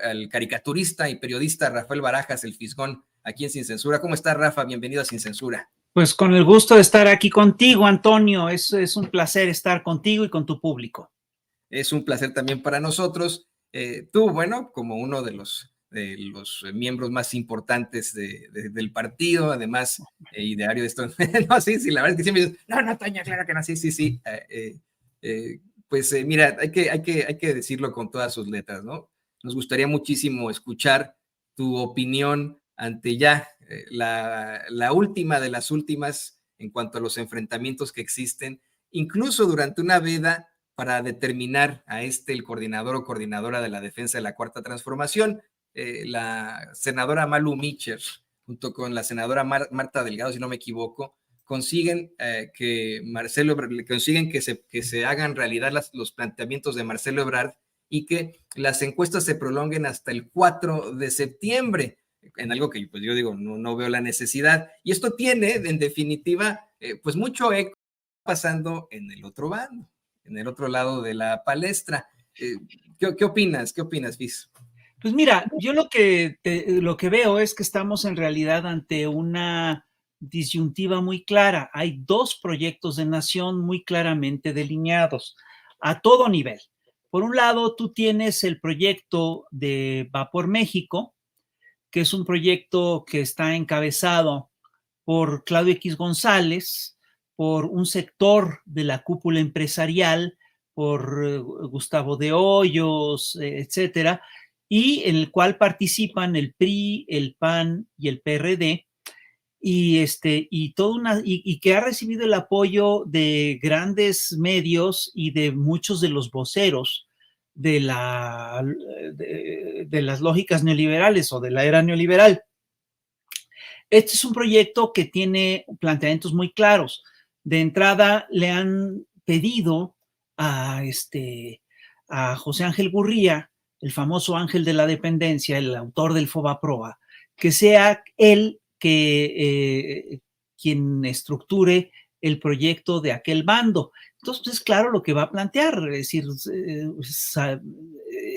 al caricaturista y periodista Rafael Barajas, el Fisgón, aquí en Sin Censura. ¿Cómo estás, Rafa? Bienvenido a Sin Censura. Pues con el gusto de estar aquí contigo, Antonio. Es un placer estar contigo y con tu público. Es un placer también para nosotros. Tú, bueno, como uno de los miembros más importantes del partido, además, ideario de esto. No, sí, la verdad es que siempre dices, no, Toño, claro que no, sí. Mira, hay que decirlo con todas sus letras, ¿no? Nos gustaría muchísimo escuchar tu opinión ante ya la última de las últimas en cuanto a los enfrentamientos que existen, incluso durante una veda para determinar a el coordinador o coordinadora de la defensa de la Cuarta Transformación, la senadora Malu Micher, junto con la senadora Marta Delgado, si no me equivoco, consiguen que se hagan realidad los planteamientos de Marcelo Ebrard y que las encuestas se prolonguen hasta el 4 de septiembre, en algo que pues yo digo, no veo la necesidad. Y esto tiene, en definitiva, pues mucho eco pasando en el otro bando, en el otro lado de la palestra. ¿Qué opinas? ¿Qué opinas, Fis? Pues mira, yo lo que veo es que estamos en realidad ante una disyuntiva muy clara. Hay dos proyectos de nación muy claramente delineados a todo nivel. Por un lado, tú tienes el proyecto de Va por México, que es un proyecto que está encabezado por Claudio X González, por un sector de la cúpula empresarial, por Gustavo de Hoyos, etcétera, y en el cual participan el PRI, el PAN y el PRD, y que ha recibido el apoyo de grandes medios y de muchos de los voceros de las lógicas neoliberales o de la era neoliberal. Este es un proyecto que tiene planteamientos muy claros. De entrada, le han pedido a José Ángel Gurría, el famoso ángel de la dependencia, el autor del FOBAPROA, que sea él quien estructure el proyecto de aquel bando. Entonces, pues, es claro lo que va a plantear, es decir,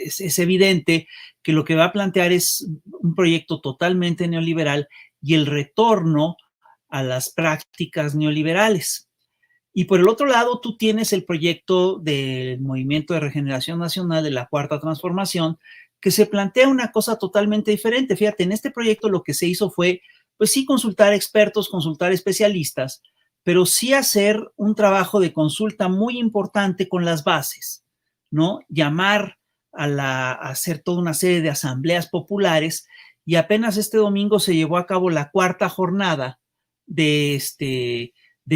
es evidente que lo que va a plantear es un proyecto totalmente neoliberal y el retorno a las prácticas neoliberales. Y por el otro lado, tú tienes el proyecto del Movimiento de Regeneración Nacional de la Cuarta Transformación, que se plantea una cosa totalmente diferente. Fíjate, en este proyecto lo que se hizo fue, pues sí, consultar expertos, consultar especialistas, pero sí hacer un trabajo de consulta muy importante con las bases, ¿no? Llamar a hacer toda una serie de asambleas populares, y apenas este domingo se llevó a cabo la cuarta jornada de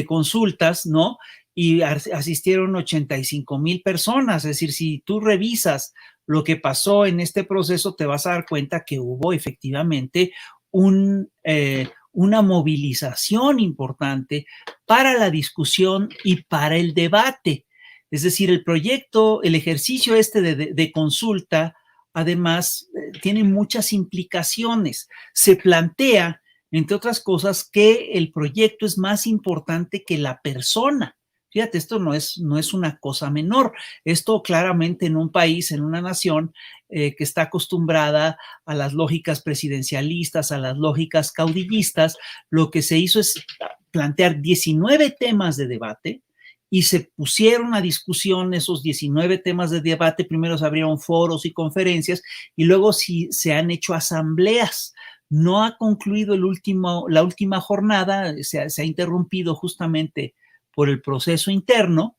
consultas, ¿no? Y asistieron 85,000 personas. Es decir, si tú revisas lo que pasó en este proceso, te vas a dar cuenta que hubo efectivamente una movilización importante para la discusión y para el debate. Es decir, el ejercicio de consulta, además, tiene muchas implicaciones. Se plantea, entre otras cosas, que el proyecto es más importante que la persona. Fíjate, esto no es una cosa menor. Esto claramente en un país, en una nación que está acostumbrada a las lógicas presidencialistas, a las lógicas caudillistas, lo que se hizo es plantear 19 temas de debate y se pusieron a discusión esos 19 temas de debate. Primero se abrieron foros y conferencias y luego se han hecho asambleas. No ha concluido la última jornada, se ha interrumpido justamente por el proceso interno,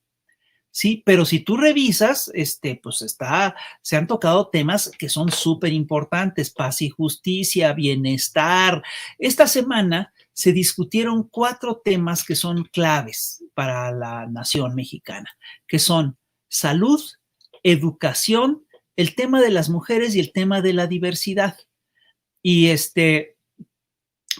¿sí? Pero si tú revisas, pues se han tocado temas que son súper importantes: paz y justicia, bienestar. Esta semana se discutieron 4 temas que son claves para la nación mexicana, que son salud, educación, el tema de las mujeres y el tema de la diversidad. Y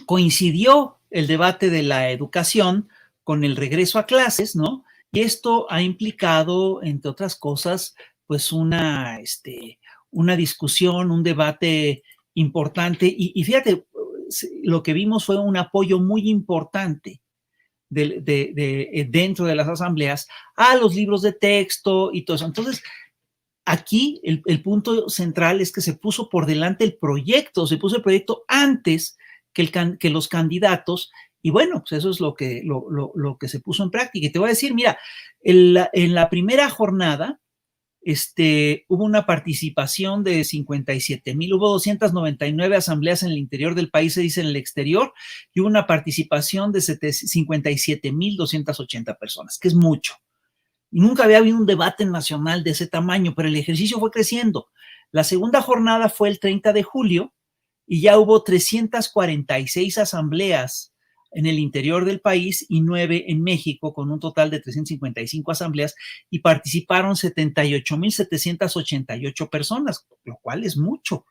coincidió el debate de la educación con el regreso a clases, ¿no? Y esto ha implicado, entre otras cosas, pues una discusión, un debate importante. Y fíjate, lo que vimos fue un apoyo muy importante dentro de las asambleas a los libros de texto y todo eso. Entonces, aquí el punto central es que se puso por delante el proyecto, se puso el proyecto antes que los candidatos, y bueno, pues eso es lo que se puso en práctica. Y te voy a decir, mira, en la primera jornada, hubo una participación de 57,000, hubo 299 asambleas en el interior del país, se dice en el exterior, y hubo una participación de 57,280 personas, que es mucho. Y nunca había habido un debate nacional de ese tamaño, pero el ejercicio fue creciendo. La segunda jornada fue el 30 de julio y ya hubo 346 asambleas en el interior del país y 9 en México, con un total de 355 asambleas, y participaron 78,788 personas, lo cual es mucho.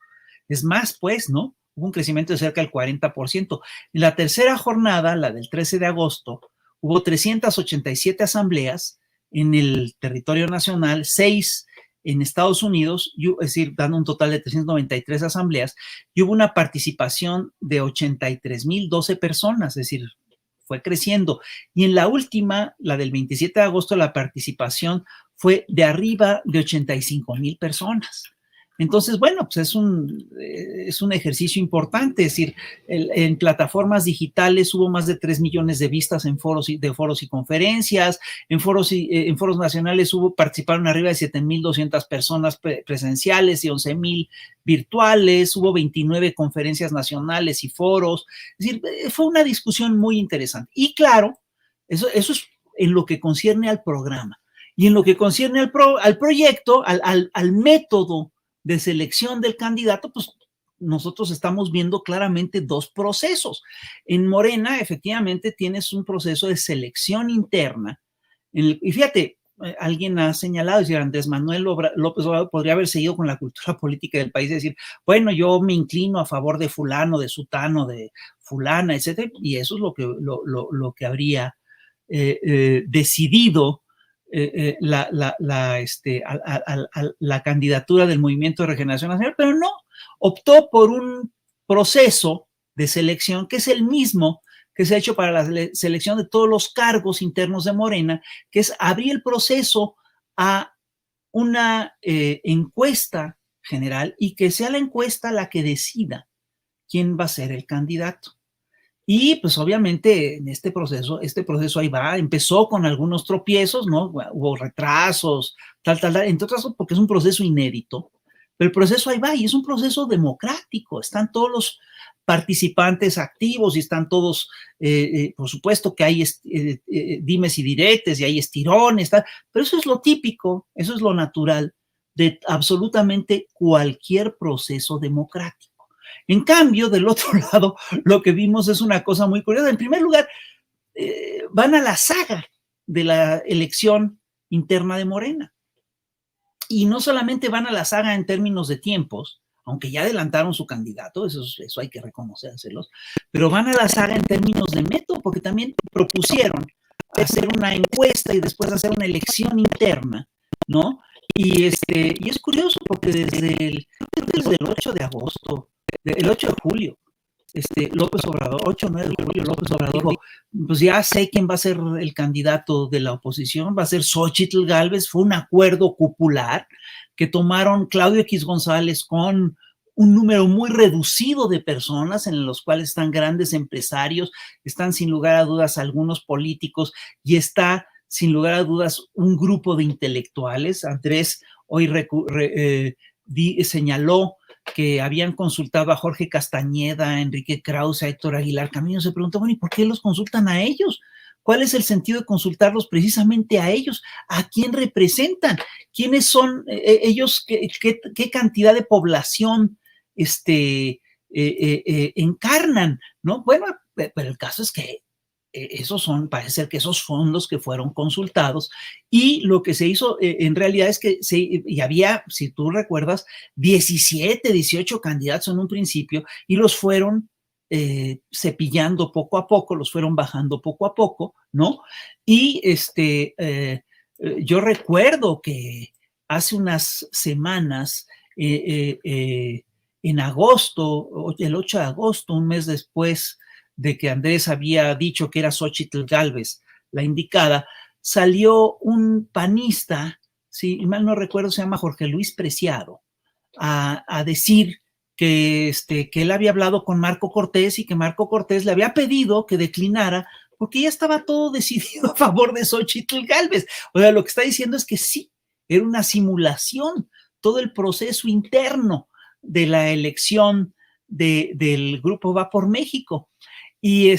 Es más, pues, ¿no? Hubo un crecimiento de cerca del 40%. En la tercera jornada, la del 13 de agosto, hubo 387 asambleas en el territorio nacional, 6 en Estados Unidos, es decir, dando un total de 393 asambleas, y hubo una participación de 83,012 personas, es decir, fue creciendo. Y en la última, la del 27 de agosto, la participación fue de arriba de 85,000 personas. Entonces, bueno, pues es un ejercicio importante, es decir, en plataformas digitales hubo más de 3 millones de vistas en foros y conferencias, en foros nacionales participaron arriba de 7,200 personas presenciales y 11,000 virtuales, hubo 29 conferencias nacionales y foros, es decir, fue una discusión muy interesante. Y claro, eso es en lo que concierne al programa. Y en lo que concierne al proyecto, al método de selección del candidato, pues nosotros estamos viendo claramente dos procesos. En Morena, efectivamente, tienes un proceso de selección interna. Y fíjate, alguien ha señalado, es decir, Andrés Manuel López Obrador podría haber seguido con la cultura política del país, es decir, bueno, yo me inclino a favor de fulano, de sutano, de fulana, etcétera, y eso es lo que habría decidido la candidatura del Movimiento de Regeneración Nacional, pero no, optó por un proceso de selección que es el mismo que se ha hecho para la selección de todos los cargos internos de Morena, que es abrir el proceso a una encuesta general y que sea la encuesta la que decida quién va a ser el candidato. Y pues obviamente en este proceso ahí va, empezó con algunos tropiezos, ¿no? Hubo retrasos, tal, entre otras cosas porque es un proceso inédito, pero el proceso ahí va y es un proceso democrático, están todos los participantes activos y están todos, por supuesto que hay dimes y diretes y hay estirones, tal, pero eso es lo típico, eso es lo natural de absolutamente cualquier proceso democrático. En cambio, del otro lado, lo que vimos es una cosa muy curiosa. En primer lugar, van a la saga de la elección interna de Morena. Y no solamente van a la saga en términos de tiempos, aunque ya adelantaron su candidato, eso hay que reconocérselos, pero van a la saga en términos de método, porque también propusieron hacer una encuesta y después hacer una elección interna, ¿no? Y es curioso porque desde el 8 de agosto, el 8 de julio, López Obrador, 8 o 9 de julio, López Obrador dijo, pues ya sé quién va a ser el candidato de la oposición, va a ser Xóchitl Gálvez. Fue un acuerdo cupular que tomaron Claudio X González con un número muy reducido de personas, en los cuales están grandes empresarios, están sin lugar a dudas algunos políticos y está sin lugar a dudas un grupo de intelectuales. Andrés hoy señaló que habían consultado a Jorge Castañeda, a Enrique Krause, a Héctor Aguilar Camino. Se preguntó, bueno, ¿y por qué los consultan a ellos? ¿Cuál es el sentido de consultarlos precisamente a ellos? ¿A quién representan? ¿Quiénes son ellos? ¿Qué cantidad de población encarnan? ¿No? Bueno, pero el caso es que parece ser que esos fondos que fueron consultados, y lo que se hizo en realidad es que y había, si tú recuerdas, 17, 18 candidatos en un principio, y los fueron cepillando poco a poco, los fueron bajando poco a poco, ¿no? Y yo recuerdo que hace unas semanas, en agosto, el 8 de agosto, un mes después de que Andrés había dicho que era Xóchitl Gálvez la indicada, salió un panista si mal no recuerdo, se llama Jorge Luis Preciado, a decir que él había hablado con Marco Cortés y que Marco Cortés le había pedido que declinara porque ya estaba todo decidido a favor de Xóchitl Gálvez. O sea, lo que está diciendo es que sí, era una simulación, todo el proceso interno de la elección del Grupo Va por México. Y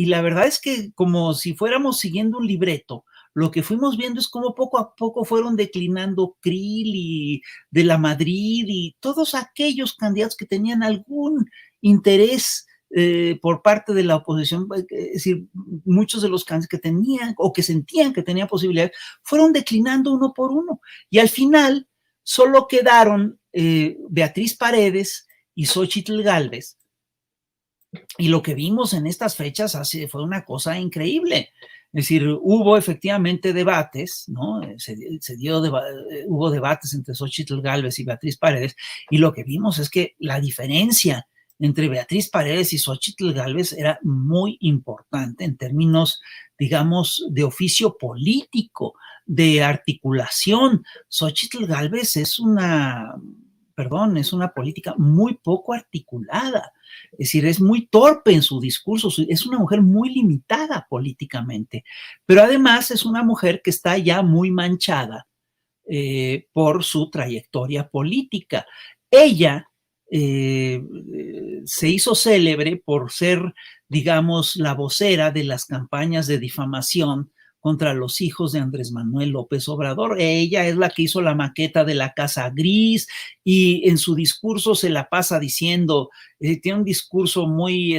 la verdad es que como si fuéramos siguiendo un libreto, lo que fuimos viendo es cómo poco a poco fueron declinando Krill y de la Madrid y todos aquellos candidatos que tenían algún interés por parte de la oposición, es decir, muchos de los candidatos que tenían o que sentían que tenían posibilidades, fueron declinando uno por uno. Y al final solo quedaron Beatriz Paredes y Xóchitl Gálvez. Y lo que vimos en estas fechas fue una cosa increíble. Es decir, hubo efectivamente debates, ¿no? Hubo debates entre Xóchitl Gálvez y Beatriz Paredes, y lo que vimos es que la diferencia entre Beatriz Paredes y Xóchitl Gálvez era muy importante en términos, digamos, de oficio político, de articulación. Xóchitl Gálvez es una política muy poco articulada, es decir, es muy torpe en su discurso, es una mujer muy limitada políticamente, pero además es una mujer que está ya muy manchada por su trayectoria política. Ella se hizo célebre por ser, digamos, la vocera de las campañas de difamación contra los hijos de Andrés Manuel López Obrador. Ella es la que hizo la maqueta de la Casa Gris y en su discurso se la pasa diciendo, tiene un discurso muy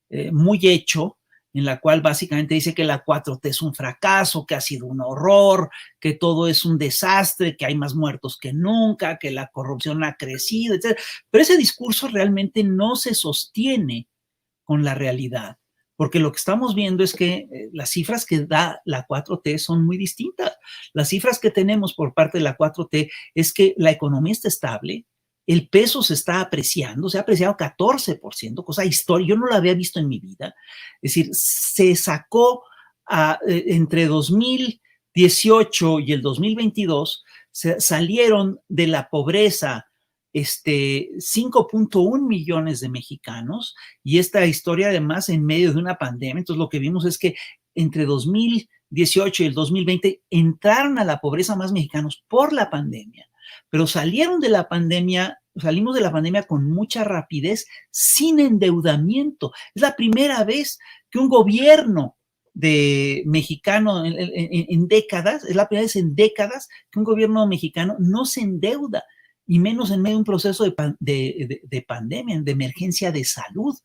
hecho, en la cual básicamente dice que la 4T es un fracaso, que ha sido un horror, que todo es un desastre, que hay más muertos que nunca, que la corrupción ha crecido, etc. Pero ese discurso realmente no se sostiene con la realidad, porque lo que estamos viendo es que las cifras que da la 4T son muy distintas. Las cifras que tenemos por parte de la 4T es que la economía está estable, el peso se está apreciando, se ha apreciado 14%, cosa histórica, yo no la había visto en mi vida. Es decir, se sacó entre 2018 y el 2022, salieron de la pobreza 5.1 millones de mexicanos, y esta historia además en medio de una pandemia. Entonces lo que vimos es que entre 2018 y el 2020 entraron a la pobreza más mexicanos por la pandemia, pero salimos de la pandemia con mucha rapidez, sin endeudamiento. Es la primera vez que un gobierno mexicano en décadas, es la primera vez en décadas que un gobierno mexicano no se endeuda, y menos en medio de un proceso de pandemia, de emergencia de salud.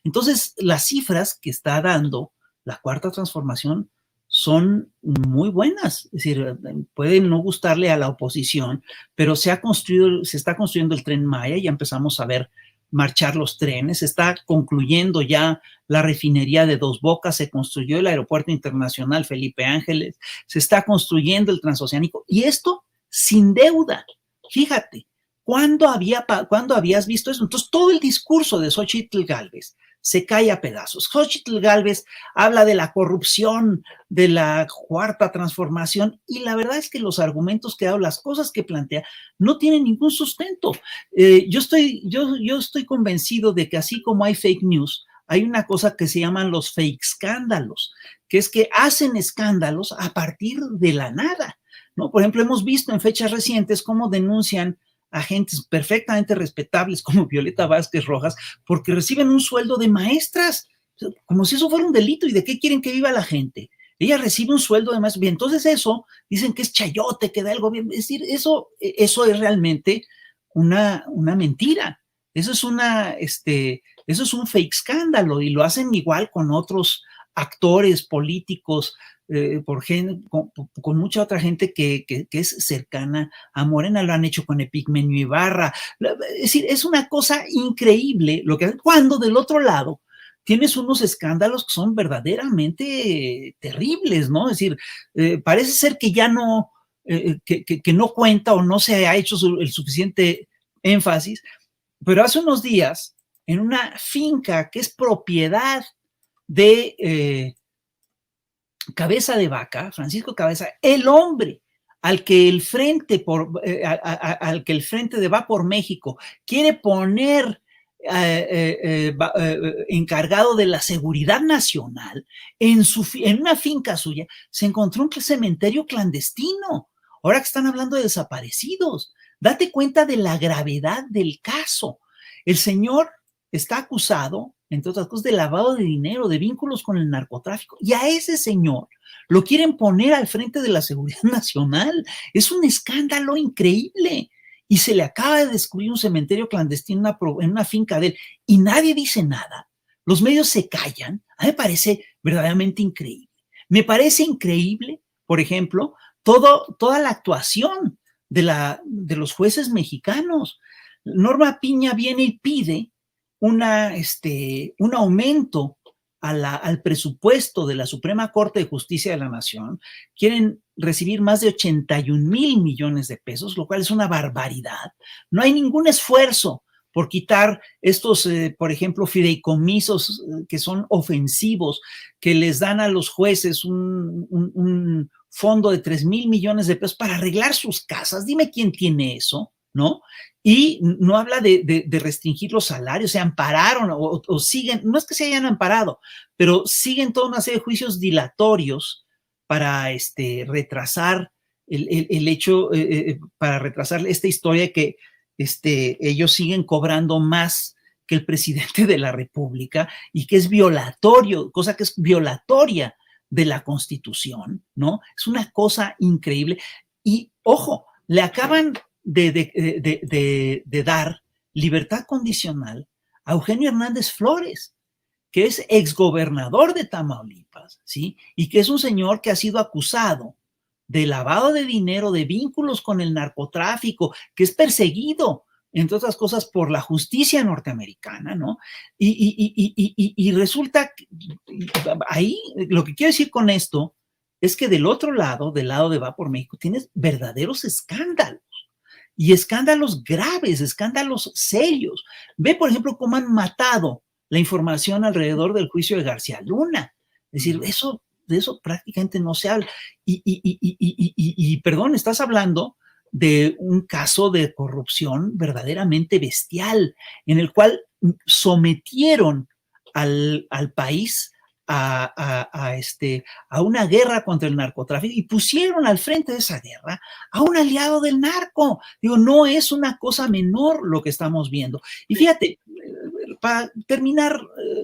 Entonces, las cifras que está dando la Cuarta Transformación son muy buenas. Es decir, pueden no gustarle a la oposición, pero se está construyendo el Tren Maya, ya empezamos a ver marchar los trenes, se está concluyendo ya la refinería de Dos Bocas, se construyó el Aeropuerto Internacional Felipe Ángeles, se está construyendo el transoceánico, y esto sin deuda. Fíjate, ¿cuándo habías visto eso? Entonces, todo el discurso de Xóchitl Gálvez se cae a pedazos. Xóchitl Gálvez habla de la corrupción, de la Cuarta Transformación, y la verdad es que los argumentos que ha dado, las cosas que plantea, no tienen ningún sustento. Yo estoy convencido de que así como hay fake news, hay una cosa que se llaman los fake escándalos, que es que hacen escándalos a partir de la nada, ¿no? Por ejemplo, hemos visto en fechas recientes cómo denuncian a gentes perfectamente respetables como Violeta Vázquez Rojas porque reciben un sueldo de maestras, como si eso fuera un delito. ¿Y de qué quieren que viva la gente? Ella recibe un sueldo de maestras. Bien, entonces eso dicen que es chayote que da el gobierno. Es decir, eso es realmente una mentira. Eso es un fake escándalo, y lo hacen igual con otros actores políticos, con mucha otra gente que es cercana a Morena. Lo han hecho con Epigmenio Ibarra. Es decir, es una cosa increíble lo que hacen, cuando del otro lado tienes unos escándalos que son verdaderamente terribles, ¿no? Es decir, parece ser que ya no, que no cuenta o no se ha hecho el suficiente énfasis, pero hace unos días, en una finca que es propiedad de Cabeza de Vaca, Francisco Cabeza, el hombre al que el Frente, al que el Frente de Va por México quiere poner encargado de la seguridad nacional, en una finca suya, se encontró un cementerio clandestino. Ahora que están hablando de desaparecidos, date cuenta de la gravedad del caso. El señor está acusado, entre otras cosas, de lavado de dinero, de vínculos con el narcotráfico, y a ese señor lo quieren poner al frente de la seguridad nacional. Es un escándalo increíble. Y se le acaba de descubrir un cementerio clandestino en una finca de él y nadie dice nada. Los medios se callan. A mí me parece verdaderamente increíble. Me parece increíble, por ejemplo, toda la actuación de los jueces mexicanos. Norma Piña viene y pide un aumento al presupuesto de la Suprema Corte de Justicia de la Nación. Quieren recibir más de 81 mil millones de pesos, lo cual es una barbaridad. No hay ningún esfuerzo por quitar estos, por ejemplo, fideicomisos que son ofensivos, que les dan a los jueces un fondo de 3 mil millones de pesos para arreglar sus casas. Dime quién tiene eso, ¿no? Y no habla de restringir los salarios, se ampararon o siguen, no es que se hayan amparado, pero siguen toda una serie de juicios dilatorios para retrasar el hecho, para retrasar esta historia que ellos siguen cobrando más que el presidente de la República y que es violatorio, cosa que es violatoria de la Constitución, ¿no? Es una cosa increíble. Y, ojo, le acaban de dar libertad condicional a Eugenio Hernández Flores, que es exgobernador de Tamaulipas, ¿sí? Y que es un señor que ha sido acusado de lavado de dinero, de vínculos con el narcotráfico, que es perseguido, entre otras cosas, por la justicia norteamericana, ¿no? Y resulta, ahí, lo que quiero decir con esto es que del otro lado, del lado de Va por México, tienes verdaderos escándalos. Y escándalos graves, escándalos serios. Ve, por ejemplo, cómo han matado la información alrededor del juicio de García Luna. Es decir, de eso prácticamente no se habla. Perdón, estás hablando de un caso de corrupción verdaderamente bestial, en el cual sometieron al país a una guerra contra el narcotráfico y pusieron al frente de esa guerra a un aliado del narco. Digo, no es una cosa menor lo que estamos viendo. Y fíjate, para terminar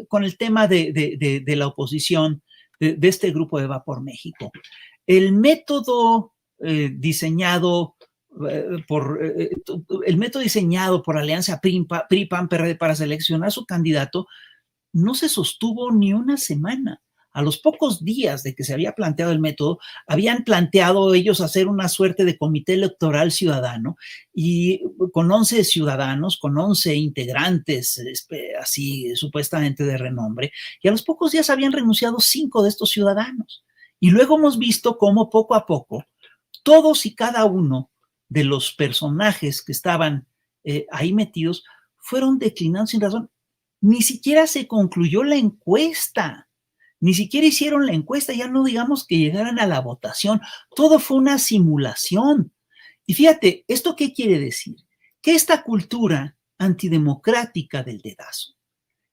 con el tema de la oposición, de este grupo de Va por México, el método diseñado por Alianza PRI-PAN-PRD para seleccionar su candidato no se sostuvo ni una semana. A los pocos días de que se había planteado el método, habían planteado ellos hacer una suerte de comité electoral ciudadano y con 11 ciudadanos, con 11 integrantes, así supuestamente de renombre, y a los pocos días habían renunciado 5 de estos ciudadanos. Y luego hemos visto cómo poco a poco todos y cada uno de los personajes que estaban ahí metidos fueron declinando sin razón. Ni siquiera se concluyó la encuesta, ni siquiera hicieron la encuesta, ya no digamos que llegaran a la votación, todo fue una simulación. Y fíjate, ¿esto qué quiere decir? Que esta cultura antidemocrática del dedazo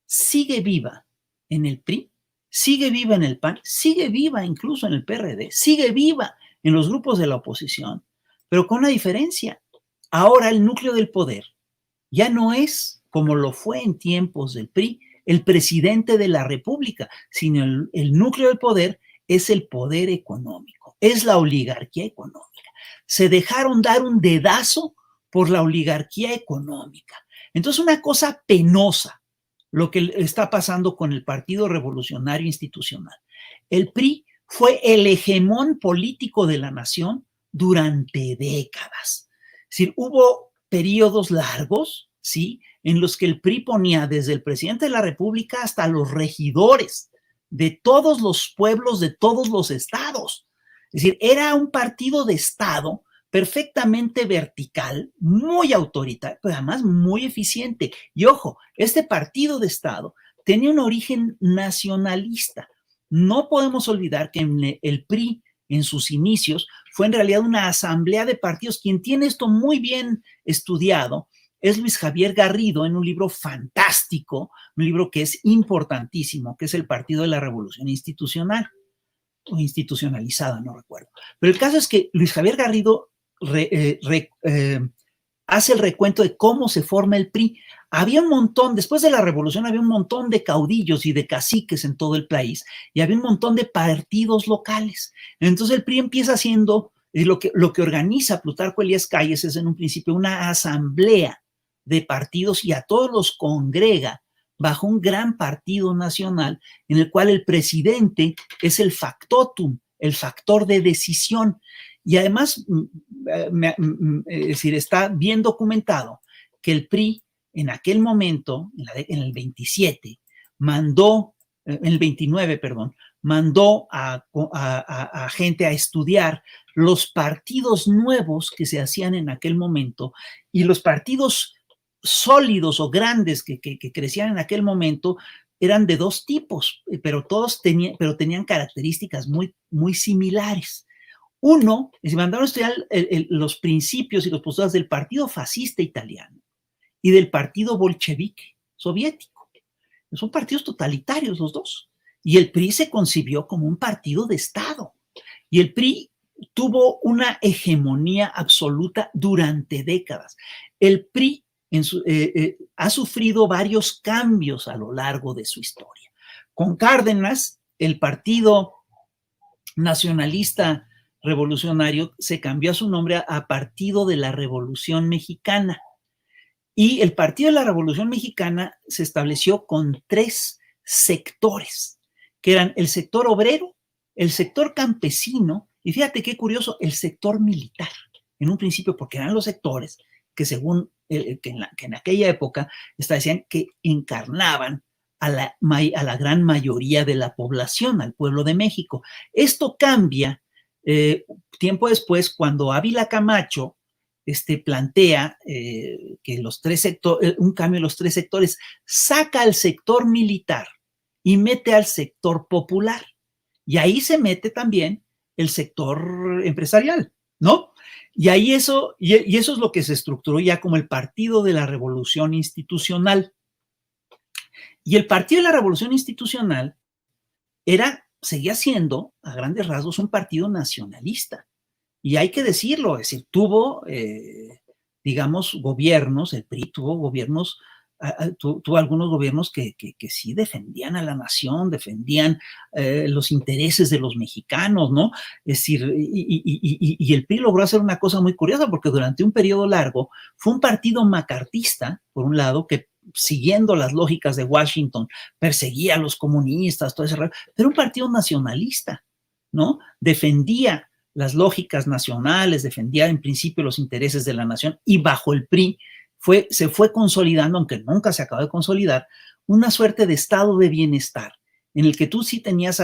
sigue viva en el PRI, sigue viva en el PAN, sigue viva incluso en el PRD, sigue viva en los grupos de la oposición, pero con una diferencia. Ahora el núcleo del poder ya no es, como lo fue en tiempos del PRI, el presidente de la República, sino el núcleo del poder es el poder económico, es la oligarquía económica. Se dejaron dar un dedazo por la oligarquía económica. Entonces, una cosa penosa lo que está pasando con el Partido Revolucionario Institucional. El PRI fue el hegemón político de la nación durante décadas. Es decir, hubo periodos largos, ¿sí?, en los que el PRI ponía desde el presidente de la República hasta los regidores de todos los pueblos, de todos los estados. Es decir, era un partido de Estado perfectamente vertical, muy autoritario, pero además muy eficiente. Y ojo, este partido de Estado tenía un origen nacionalista. No podemos olvidar que el PRI en sus inicios fue en realidad una asamblea de partidos. Quien tiene esto muy bien estudiado es Luis Javier Garrido, en un libro fantástico, un libro que es importantísimo, que es El Partido de la Revolución Institucional, o institucionalizada, no recuerdo. Pero el caso es que Luis Javier Garrido hace el recuento de cómo se forma el PRI. Había un montón, después de la revolución había un montón de caudillos y de caciques en todo el país, y había un montón de partidos locales. Entonces el PRI empieza siendo, lo que organiza Plutarco Elías Calles es en un principio una asamblea de partidos, y a todos los congrega bajo un gran partido nacional en el cual el presidente es el factotum, el factor de decisión. Y además, es decir, está bien documentado que el PRI en aquel momento, en el 27, mandó, en el 29, perdón, mandó a gente a estudiar los partidos nuevos que se hacían en aquel momento, y los partidos sólidos o grandes que crecían en aquel momento eran de dos tipos, pero tenían características muy, muy similares. Uno, se mandaron a estudiar los principios y los postulados del Partido Fascista Italiano y del Partido Bolchevique soviético. Son partidos totalitarios los dos. Y el PRI se concibió como un partido de Estado. Y el PRI tuvo una hegemonía absoluta durante décadas. El PRI ha sufrido varios cambios a lo largo de su historia. Con Cárdenas, el Partido Nacionalista Revolucionario se cambió su nombre a Partido de la Revolución Mexicana. Y el Partido de la Revolución Mexicana se estableció con 3 sectores, que eran el sector obrero, el sector campesino, y fíjate qué curioso, el sector militar, en un principio, porque eran los sectores que según que en aquella época decían que encarnaban a la gran mayoría de la población, al pueblo de México. Esto cambia tiempo después, cuando Ávila Camacho plantea que un cambio en los 3 sectores, saca al sector militar y mete al sector popular. Y ahí se mete también el sector empresarial, ¿no? Y ahí eso es lo que se estructuró ya como el Partido de la Revolución Institucional. Y el Partido de la Revolución Institucional seguía siendo, a grandes rasgos, un partido nacionalista. Y hay que decirlo, es decir, tuvo, digamos, gobiernos, el PRI tuvo gobiernos, tuvo algunos gobiernos que sí defendían a la nación, defendían los intereses de los mexicanos, ¿no? Es decir, y el PRI logró hacer una cosa muy curiosa, porque durante un periodo largo fue un partido macartista, por un lado, que siguiendo las lógicas de Washington, perseguía a los comunistas, todo ese rollo, pero un partido nacionalista, ¿no? Defendía las lógicas nacionales, defendía en principio los intereses de la nación, y bajo el PRI se fue consolidando, aunque nunca se acabó de consolidar, una suerte de estado de bienestar, en el que tú sí tenías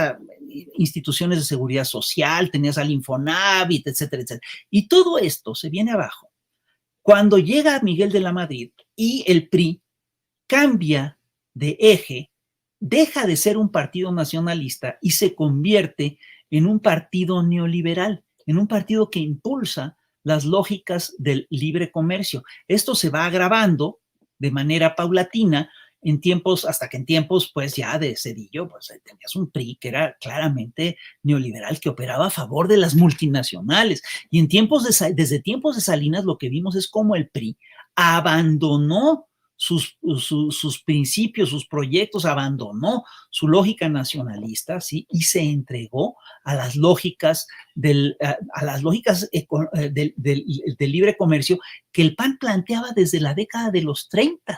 instituciones de seguridad social, tenías al Infonavit, etcétera, etcétera. Y todo esto se viene abajo cuando llega Miguel de la Madrid y el PRI cambia de eje, deja de ser un partido nacionalista y se convierte en un partido neoliberal, en un partido que impulsa las lógicas del libre comercio. Esto se va agravando de manera paulatina hasta que en tiempos, pues ya de Zedillo, pues tenías un PRI que era claramente neoliberal, que operaba a favor de las multinacionales. Y desde tiempos de Salinas, lo que vimos es cómo el PRI abandonó sus principios, sus proyectos, abandonó su lógica nacionalista, ¿sí? Y se entregó a las lógicas del libre comercio que el PAN planteaba desde la década de los 30,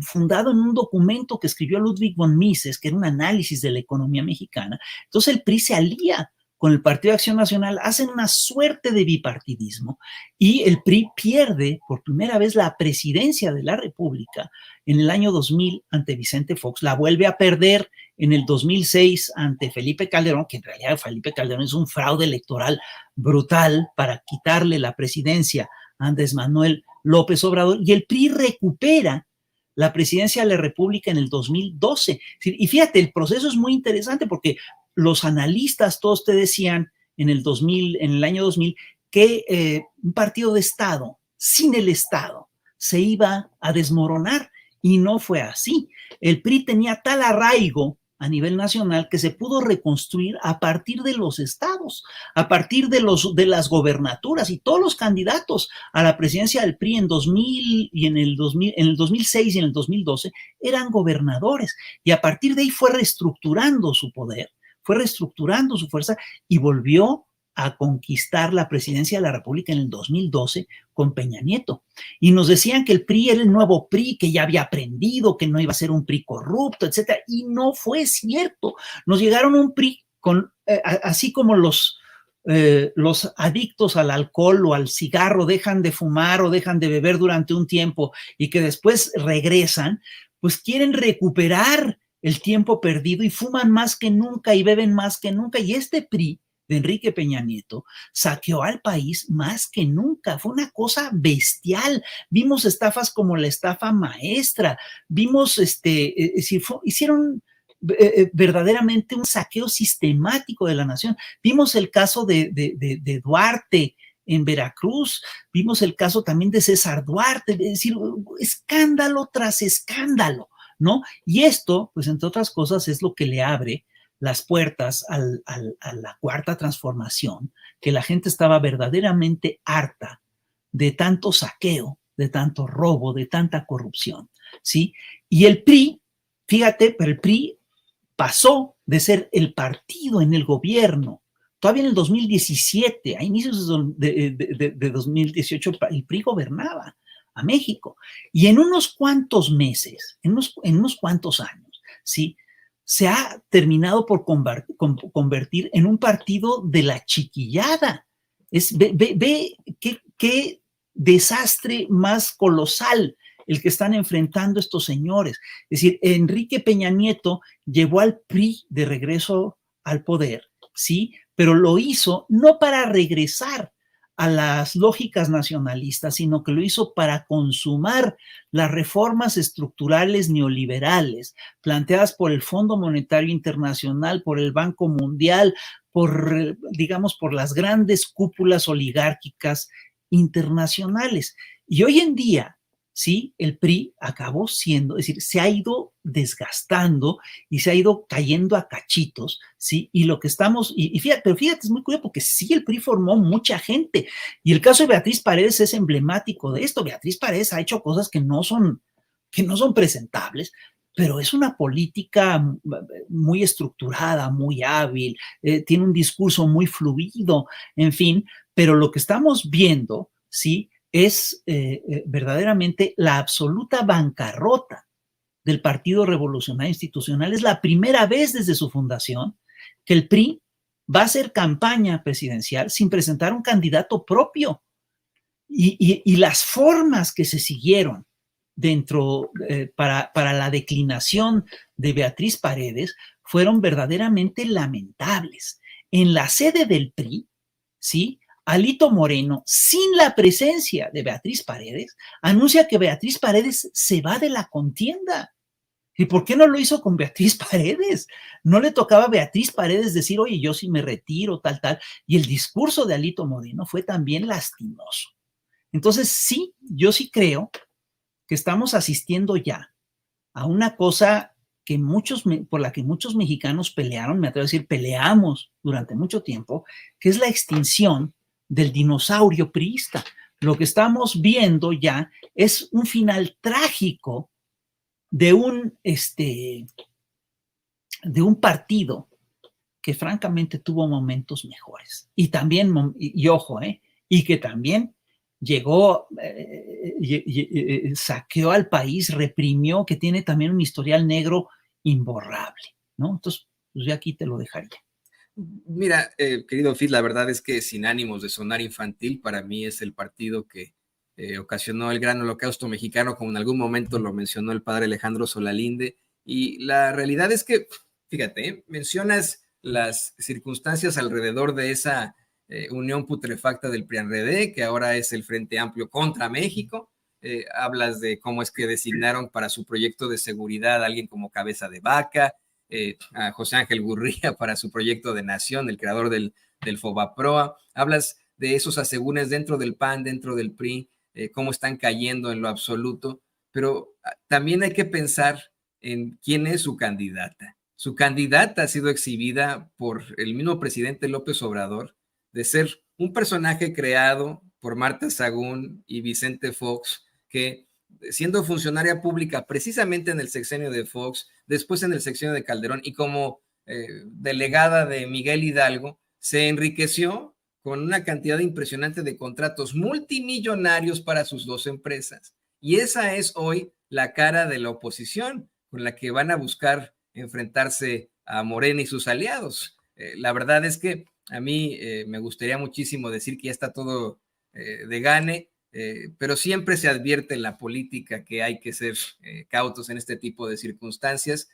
fundado en un documento que escribió Ludwig von Mises, que era un análisis de la economía mexicana. Entonces el PRI se alía con el Partido de Acción Nacional, hacen una suerte de bipartidismo, y el PRI pierde por primera vez la presidencia de la República en el año 2000 ante Vicente Fox, la vuelve a perder en el 2006 ante Felipe Calderón, que en realidad Felipe Calderón es un fraude electoral brutal para quitarle la presidencia a Andrés Manuel López Obrador, y el PRI recupera la presidencia de la República en el 2012. Y fíjate, el proceso es muy interesante porque los analistas todos te decían en el año 2000, que un partido de Estado, sin el Estado, se iba a desmoronar, y no fue así. El PRI tenía tal arraigo a nivel nacional que se pudo reconstruir a partir de los estados, a partir de las gobernaturas, y todos los candidatos a la presidencia del PRI en 2000 y en el 2006 y en el 2012 eran gobernadores, y a partir de ahí fue reestructurando su poder, fue reestructurando su fuerza, y volvió a conquistar la presidencia de la República en el 2012 con Peña Nieto. Y nos decían que el PRI era el nuevo PRI, que ya había aprendido, que no iba a ser un PRI corrupto, etcétera. Y no fue cierto. Nos llegaron un PRI así como los adictos al alcohol o al cigarro dejan de fumar o dejan de beber durante un tiempo y que después regresan, pues quieren recuperar el tiempo perdido y fuman más que nunca y beben más que nunca. Y este PRI de Enrique Peña Nieto saqueó al país más que nunca. Fue una cosa bestial. Vimos estafas como la estafa maestra, vimos, hicieron verdaderamente un saqueo sistemático de la nación. Vimos el caso de Duarte en Veracruz, vimos el caso también de César Duarte, es decir, escándalo tras escándalo, ¿no? Y esto, pues entre otras cosas, es lo que le abre las puertas a la cuarta transformación, que la gente estaba verdaderamente harta de tanto saqueo, de tanto robo, de tanta corrupción, ¿sí? Y el PRI, fíjate, pero el PRI pasó de ser el partido en el gobierno. Todavía en el 2017, a inicios de 2018, el PRI gobernaba a México. Y en unos cuantos meses, en unos cuantos años, ¿sí?, se ha terminado por convertir en un partido de la chiquillada. Ve qué desastre más colosal el que están enfrentando estos señores. Es decir, Enrique Peña Nieto llevó al PRI de regreso al poder, ¿sí? Pero lo hizo no para regresar a las lógicas nacionalistas, sino que lo hizo para consumar las reformas estructurales neoliberales planteadas por el Fondo Monetario Internacional, por el Banco Mundial, digamos, por las grandes cúpulas oligárquicas internacionales. Y hoy en día, sí, el PRI acabó siendo, es decir, se ha ido desgastando y se ha ido cayendo a cachitos, ¿sí? Y lo que estamos, fíjate, pero fíjate, es muy curioso porque sí, el PRI formó mucha gente. Y el caso de Beatriz Paredes es emblemático de esto. Beatriz Paredes ha hecho cosas que no son presentables, pero es una política muy estructurada, muy hábil, tiene un discurso muy fluido, en fin, pero lo que estamos viendo, ¿sí?, es verdaderamente la absoluta bancarrota del Partido Revolucionario Institucional. Es la primera vez desde su fundación que el PRI va a hacer campaña presidencial sin presentar un candidato propio. Y las formas que se siguieron para la declinación de Beatriz Paredes fueron verdaderamente lamentables. En la sede del PRI, ¿sí?, Alito Moreno, sin la presencia de Beatriz Paredes, anuncia que Beatriz Paredes se va de la contienda. ¿Y por qué no lo hizo con Beatriz Paredes? No le tocaba a Beatriz Paredes decir, oye, yo sí me retiro, tal, tal. Y el discurso de Alito Moreno fue también lastimoso. Entonces, sí, yo sí creo que estamos asistiendo ya a una cosa por la que muchos mexicanos pelearon, me atrevo a decir, peleamos durante mucho tiempo, que es la extinción del dinosaurio priista. Lo que estamos viendo ya es un final trágico de un partido que francamente tuvo momentos mejores. Y también, y ojo, y que también llegó, saqueó al país, reprimió, que tiene también un historial negro imborrable, ¿no? Entonces, pues yo aquí te lo dejaría. Mira, querido Phil, la verdad es que sin ánimos de sonar infantil, para mí es el partido que ocasionó el gran holocausto mexicano, como en algún momento lo mencionó el padre Alejandro Solalinde. Y la realidad es que, fíjate, mencionas las circunstancias alrededor de esa unión putrefacta del PRI-PAN-RD, que ahora es el Frente Amplio contra México. Hablas de cómo es que designaron para su proyecto de seguridad a alguien como cabeza de vaca. a José Ángel Gurría para su proyecto de nación, el creador del Fobaproa. Hablas de esos asegúnes dentro del PAN, dentro del PRI, cómo están cayendo en lo absoluto, pero también hay que pensar en quién es su candidata. Su candidata ha sido exhibida por el mismo presidente López Obrador de ser un personaje creado por Marta Sagún y Vicente Fox, que siendo funcionaria pública precisamente en el sexenio de Fox, después en el sexenio de Calderón y como delegada de Miguel Hidalgo, se enriqueció con una cantidad impresionante de contratos multimillonarios para sus dos empresas. Y esa es hoy la cara de la oposición con la que van a buscar enfrentarse a Morena y sus aliados. La verdad es que a mí me gustaría muchísimo decir que ya está todo de gane, pero siempre se advierte en la política que hay que ser cautos en este tipo de circunstancias.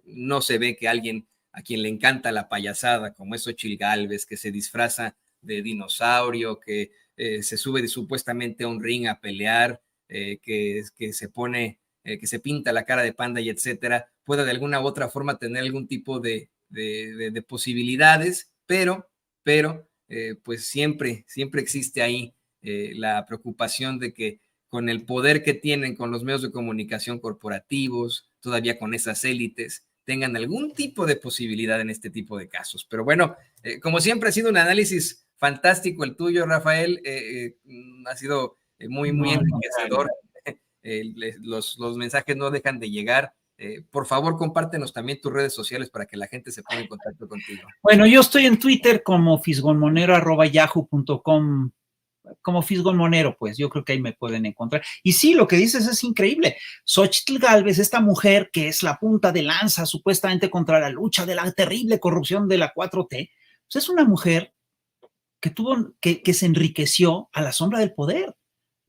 No se ve que alguien a quien le encanta la payasada, como es Xochitl Gálvez, que se disfraza de dinosaurio, que se sube supuestamente a un ring a pelear, que se pone, que se pinta la cara de panda y etcétera, pueda de alguna u otra forma tener algún tipo de posibilidades, pero pues siempre existe ahí la preocupación de que con el poder que tienen con los medios de comunicación corporativos, todavía con esas élites, tengan algún tipo de posibilidad en este tipo de casos. Pero bueno, como siempre ha sido un análisis fantástico el tuyo, Rafael, ha sido muy enriquecedor. Los mensajes no dejan de llegar. Por favor, compártenos también tus redes sociales para que la gente se ponga en contacto contigo. Bueno, yo estoy en Twitter como fisgonmonero@yahoo.com, como fisgonmonero, pues yo creo que ahí me pueden encontrar. Y sí, lo que dices es increíble. Xochitl Gálvez, esta mujer que es la punta de lanza supuestamente contra la lucha de la terrible corrupción de la 4T, pues es una mujer que se enriqueció a la sombra del poder,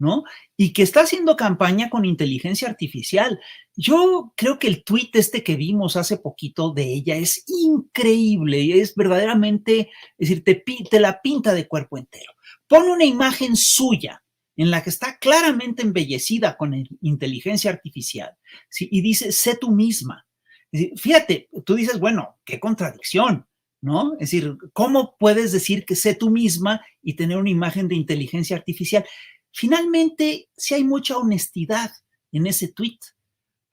¿no? Y que está haciendo campaña con inteligencia artificial. Yo creo que el tuit que vimos hace poquito de ella es increíble, es verdaderamente, es decir, te la pinta de cuerpo entero. Pone una imagen suya en la que está claramente embellecida con inteligencia artificial, ¿sí? Y dice, sé tú misma. Es decir, fíjate, tú dices, bueno, qué contradicción, ¿no? Es decir, ¿cómo puedes decir que sé tú misma y tener una imagen de inteligencia artificial? Finalmente, sí hay mucha honestidad en ese tweet,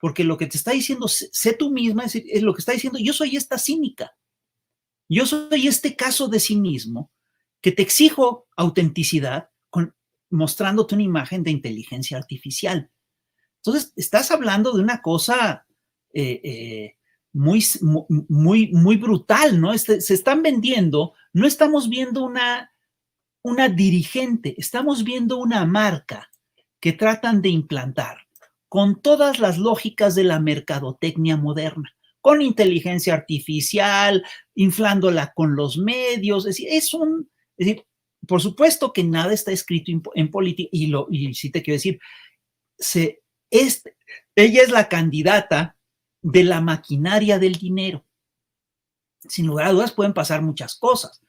porque lo que te está diciendo, sé tú misma, es lo que está diciendo, yo soy esta cínica, yo soy este caso de sí mismo, que te exijo autenticidad mostrándote una imagen de inteligencia artificial. Entonces, estás hablando de una cosa muy brutal, ¿no? Se están vendiendo, no estamos viendo una dirigente, estamos viendo una marca que tratan de implantar con todas las lógicas de la mercadotecnia moderna, con inteligencia artificial, inflándola con los medios, es decir, por supuesto que nada está escrito en política, y sí te quiero decir, ella es la candidata de la maquinaria del dinero. Sin lugar a dudas pueden pasar muchas cosas,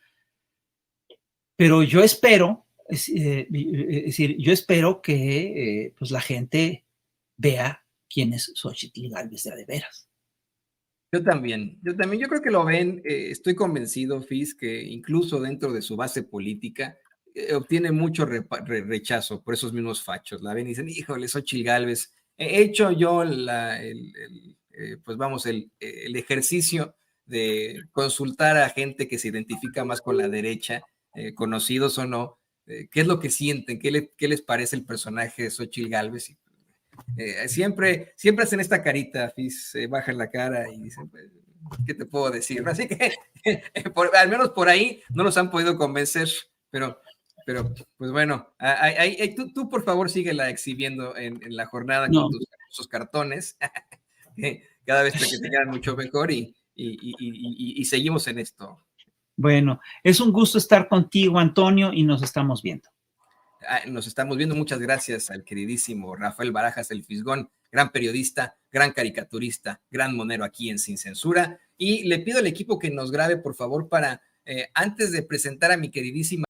pero yo espero, yo espero que pues la gente vea quién es Xochitl Gálvez de veras. Yo también, yo creo que lo ven, estoy convencido, Fis, que incluso dentro de su base política obtiene mucho rechazo por esos mismos fachos, la ven y dicen, híjole, Xochitl Gálvez, he hecho yo pues vamos, el ejercicio de consultar a gente que se identifica más con la derecha, conocidos o no, qué es lo que sienten, qué les parece el personaje de Xochitl Gálvez. Siempre hacen esta carita, Fis, bajan la cara y dicen, pues, ¿qué te puedo decir? Así que al menos por ahí no los han podido convencer, pero pues bueno, tú por favor síguela exhibiendo en la jornada con tus cartones, cada vez que te quedan mucho mejor y seguimos en esto. Bueno, es un gusto estar contigo, Antonio, y nos estamos viendo. Nos estamos viendo. Muchas gracias al queridísimo Rafael Barajas, el Fisgón, gran periodista, gran caricaturista, gran monero aquí en Sin Censura. Y le pido al equipo que nos grabe, por favor, para antes de presentar a mi queridísima